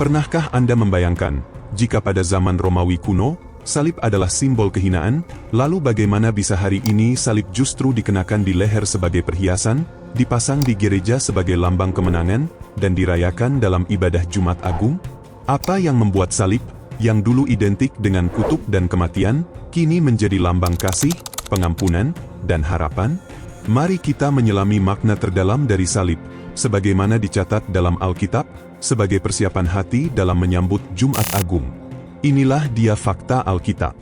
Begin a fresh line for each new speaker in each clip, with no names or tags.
Pernahkah Anda membayangkan, jika pada zaman Romawi kuno, salib adalah simbol kehinaan, lalu bagaimana bisa hari ini salib justru dikenakan di leher sebagai perhiasan, dipasang di gereja sebagai lambang kemenangan, dan dirayakan dalam ibadah Jumat Agung? Apa yang membuat salib, yang dulu identik dengan kutuk dan kematian, kini menjadi lambang kasih, pengampunan, dan harapan? Mari kita menyelami makna terdalam dari salib, sebagaimana dicatat dalam Alkitab, sebagai persiapan hati dalam menyambut Jumat Agung. Inilah dia fakta Alkitab.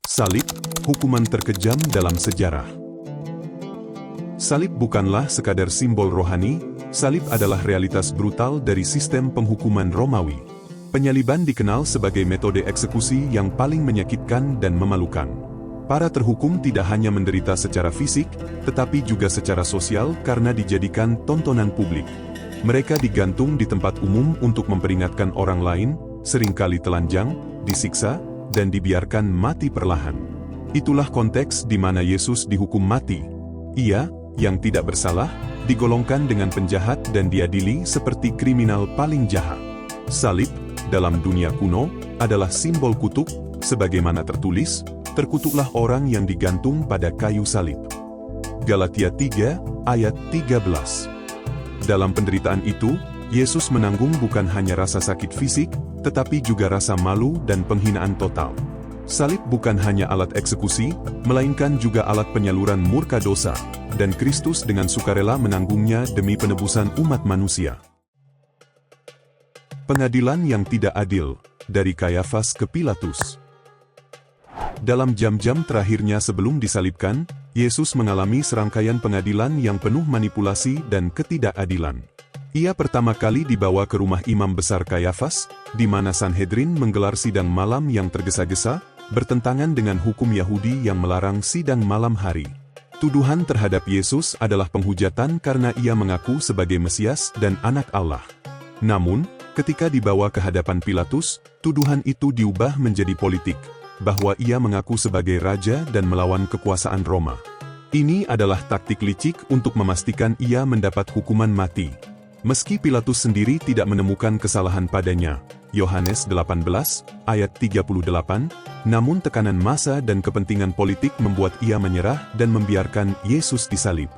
Salib, hukuman terkejam dalam sejarah. Salib bukanlah sekadar simbol rohani, salib adalah realitas brutal dari sistem penghukuman Romawi. Penyaliban dikenal sebagai metode eksekusi yang paling menyakitkan dan memalukan. Para terhukum tidak hanya menderita secara fisik, tetapi juga secara sosial karena dijadikan tontonan publik. Mereka digantung di tempat umum untuk memperingatkan orang lain, seringkali telanjang, disiksa, dan dibiarkan mati perlahan. Itulah konteks di mana Yesus dihukum mati. Ia, yang tidak bersalah, digolongkan dengan penjahat dan diadili seperti kriminal paling jahat. Salib, dalam dunia kuno, adalah simbol kutuk, sebagaimana tertulis, "Terkutuklah orang yang digantung pada kayu salib." Galatia 3, ayat 13. Dalam penderitaan itu, Yesus menanggung bukan hanya rasa sakit fisik, tetapi juga rasa malu dan penghinaan total. Salib bukan hanya alat eksekusi, melainkan juga alat penyaluran murka dosa, dan Kristus dengan sukarela menanggungnya demi penebusan umat manusia. Pengadilan yang tidak adil, dari Kayafas ke Pilatus. Dalam jam-jam terakhirnya sebelum disalibkan, Yesus mengalami serangkaian pengadilan yang penuh manipulasi dan ketidakadilan. Ia pertama kali dibawa ke rumah imam besar Kayafas, di mana Sanhedrin menggelar sidang malam yang tergesa-gesa, bertentangan dengan hukum Yahudi yang melarang sidang malam hari. Tuduhan terhadap Yesus adalah penghujatan karena ia mengaku sebagai Mesias dan Anak Allah. Namun, ketika dibawa ke hadapan Pilatus, tuduhan itu diubah menjadi politik, bahwa ia mengaku sebagai raja dan melawan kekuasaan Roma. Ini adalah taktik licik untuk memastikan ia mendapat hukuman mati. Meski Pilatus sendiri tidak menemukan kesalahan padanya, Yohanes 18, ayat 38, namun tekanan massa dan kepentingan politik membuat ia menyerah dan membiarkan Yesus disalib.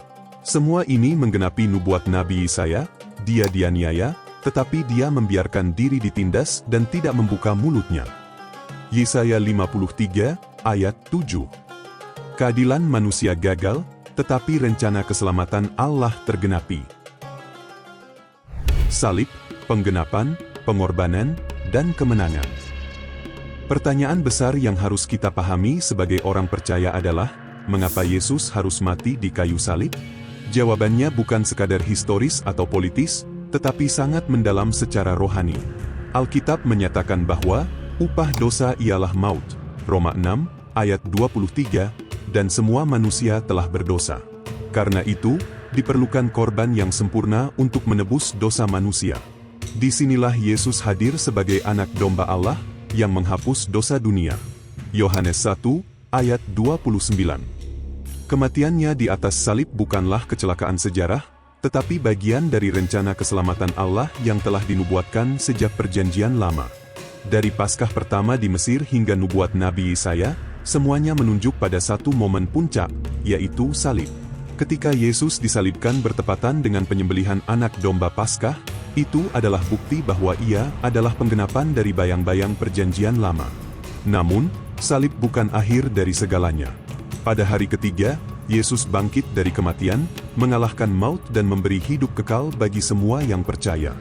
Semua ini menggenapi nubuat Nabi Yesaya, dia dianiaya, tetapi dia membiarkan diri ditindas dan tidak membuka mulutnya. Yesaya 53, ayat 7. Keadilan manusia gagal, tetapi rencana keselamatan Allah tergenapi. Salib, penggenapan, pengorbanan, dan kemenangan. Pertanyaan besar yang harus kita pahami sebagai orang percaya adalah, mengapa Yesus harus mati di kayu salib? Jawabannya bukan sekadar historis atau politis, tetapi sangat mendalam secara rohani. Alkitab menyatakan bahwa upah dosa ialah maut, Roma 6, ayat 23, dan semua manusia telah berdosa. Karena itu, diperlukan korban yang sempurna untuk menebus dosa manusia. Disinilah Yesus hadir sebagai anak domba Allah, yang menghapus dosa dunia. Yohanes 1, ayat 29. Kematiannya di atas salib bukanlah kecelakaan sejarah, tetapi bagian dari rencana keselamatan Allah yang telah dinubuatkan sejak perjanjian lama. Dari Paskah pertama di Mesir hingga nubuat Nabi Yesaya, semuanya menunjuk pada satu momen puncak, yaitu salib. Ketika Yesus disalibkan bertepatan dengan penyembelihan anak domba Paskah, itu adalah bukti bahwa ia adalah penggenapan dari bayang-bayang perjanjian lama. Namun, salib bukan akhir dari segalanya. Pada hari ketiga, Yesus bangkit dari kematian, mengalahkan maut dan memberi hidup kekal bagi semua yang percaya.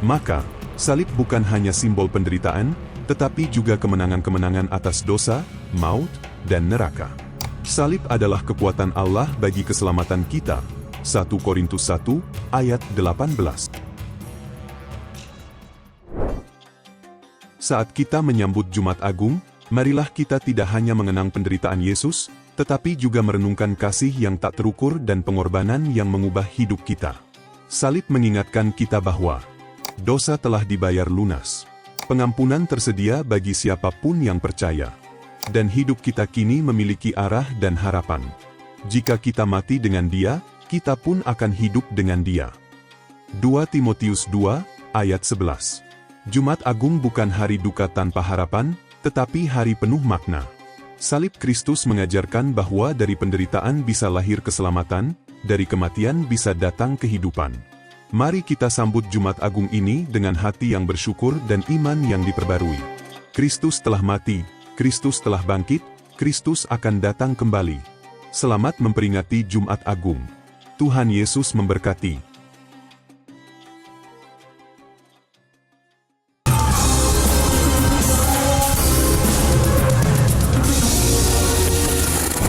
Maka, salib bukan hanya simbol penderitaan, tetapi juga kemenangan-kemenangan atas dosa, maut, dan neraka. Salib adalah kekuatan Allah bagi keselamatan kita. 1 Korintus 1, ayat 18. Saat kita menyambut Jumat Agung, marilah kita tidak hanya mengenang penderitaan Yesus, tetapi juga merenungkan kasih yang tak terukur dan pengorbanan yang mengubah hidup kita. Salib mengingatkan kita bahwa dosa telah dibayar lunas. Pengampunan tersedia bagi siapapun yang percaya. Dan hidup kita kini memiliki arah dan harapan. Jika kita mati dengan Dia, kita pun akan hidup dengan Dia. 2 Timotius 2, ayat 11. Jumat Agung bukan hari duka tanpa harapan, tetapi hari penuh makna. Salib Kristus mengajarkan bahwa dari penderitaan bisa lahir keselamatan, dari kematian bisa datang kehidupan. Mari kita sambut Jumat Agung ini dengan hati yang bersyukur dan iman yang diperbarui. Kristus telah mati, Kristus telah bangkit, Kristus akan datang kembali. Selamat memperingati Jumat Agung. Tuhan Yesus memberkati.